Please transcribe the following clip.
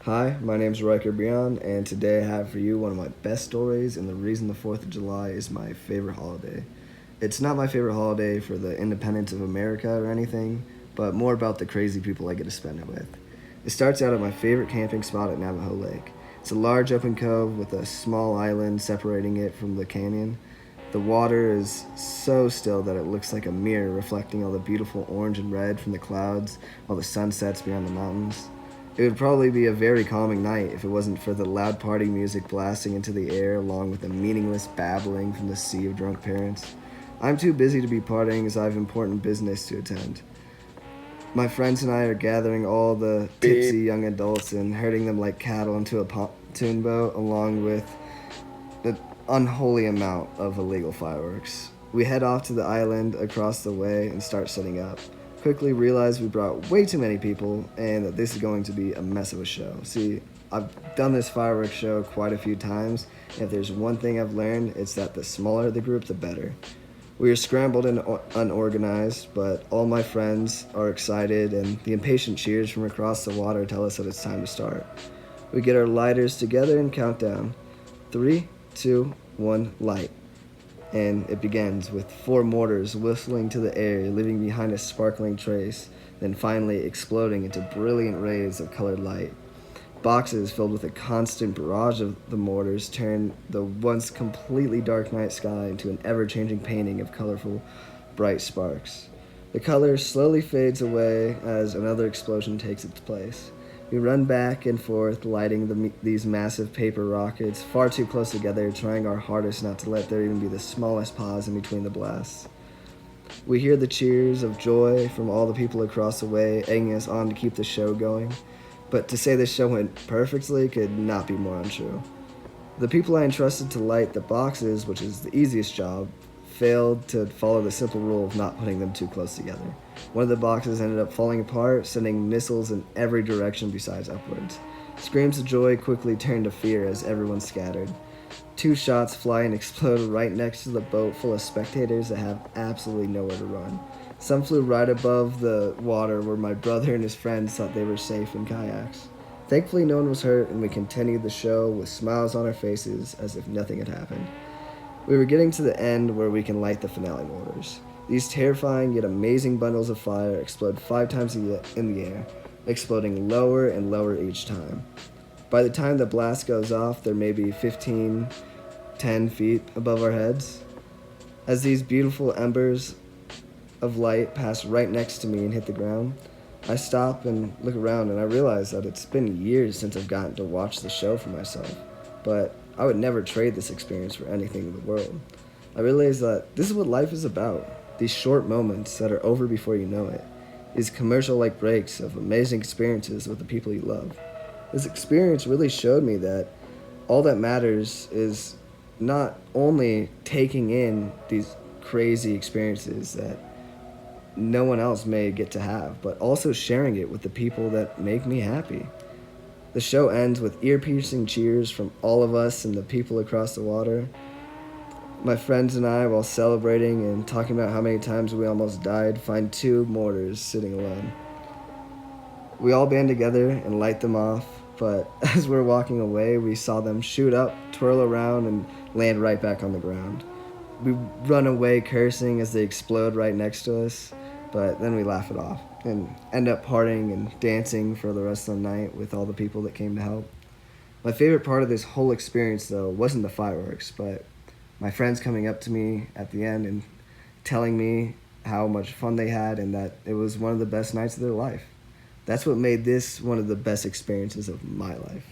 Hi, my name is Riker Breon, and today I have for you one of my best stories and the reason the 4th of July is my favorite holiday. It's not my favorite holiday for the independence of America or anything, but more about the crazy people I get to spend it with. It starts out at my favorite camping spot at Navajo Lake. It's a large open cove with a small island separating it from the canyon. The water is so still that it looks like a mirror reflecting all the beautiful orange and red from the clouds while the sun sets beyond the mountains. It would probably be a very calming night if it wasn't for the loud party music blasting into the air along with the meaningless babbling from the sea of drunk parents. I'm too busy to be partying as I have important business to attend. My friends and I are gathering all the tipsy young adults and herding them like cattle into a pontoon boat along with an unholy amount of illegal fireworks. We head off to the island across the way and start setting up. Quickly realize we brought way too many people and that this is going to be a mess of a show. See, I've done this fireworks show quite a few times, and if there's one thing I've learned, it's that the smaller the group, the better. We are scrambled and unorganized, but all my friends are excited, and the impatient cheers from across the water tell us that it's time to start. We get our lighters together and count down. 3, 2, 1, light. And it begins with 4 mortars whistling to the air, leaving behind a sparkling trace, then finally exploding into brilliant rays of colored light. Boxes filled with a constant barrage of the mortars turn the once completely dark night sky into an ever-changing painting of colorful, bright sparks. The color slowly fades away as another explosion takes its place. We run back and forth, lighting these massive paper rockets far too close together, trying our hardest not to let there even be the smallest pause in between the blasts. We hear the cheers of joy from all the people across the way, egging us on to keep the show going. But to say this show went perfectly could not be more untrue. The people I entrusted to light the boxes, which is the easiest job, failed to follow the simple rule of not putting them too close together. One of the boxes ended up falling apart, sending missiles in every direction besides upwards. Screams of joy quickly turned to fear as everyone scattered. 2 shots fly and explode right next to the boat full of spectators that have absolutely nowhere to run. Some flew right above the water where my brother and his friends thought they were safe in kayaks. Thankfully, no one was hurt, and we continued the show with smiles on our faces as if nothing had happened. We were getting to the end where we can light the finale mortars. These terrifying yet amazing bundles of fire explode 5 times in the air, exploding lower and lower each time. By the time the blast goes off, there may be 10 feet above our heads. As these beautiful embers of light pass right next to me and hit the ground, I stop and look around and I realize that it's been years since I've gotten to watch the show for myself. But I would never trade this experience for anything in the world. I realize that this is what life is about. These short moments that are over before you know it. These commercial-like breaks of amazing experiences with the people you love. This experience really showed me that all that matters is not only taking in these crazy experiences that no one else may get to have, but also sharing it with the people that make me happy. The show ends with ear-piercing cheers from all of us and the people across the water. My friends and I, while celebrating and talking about how many times we almost died, find 2 mortars sitting alone. We all band together and light them off, but as we're walking away, we saw them shoot up, twirl around, and land right back on the ground. We run away cursing as they explode right next to us, but then we laugh it off and end up partying and dancing for the rest of the night with all the people that came to help. My favorite part of this whole experience, though, wasn't the fireworks, but my friends coming up to me at the end and telling me how much fun they had and that it was one of the best nights of their life. That's what made this one of the best experiences of my life.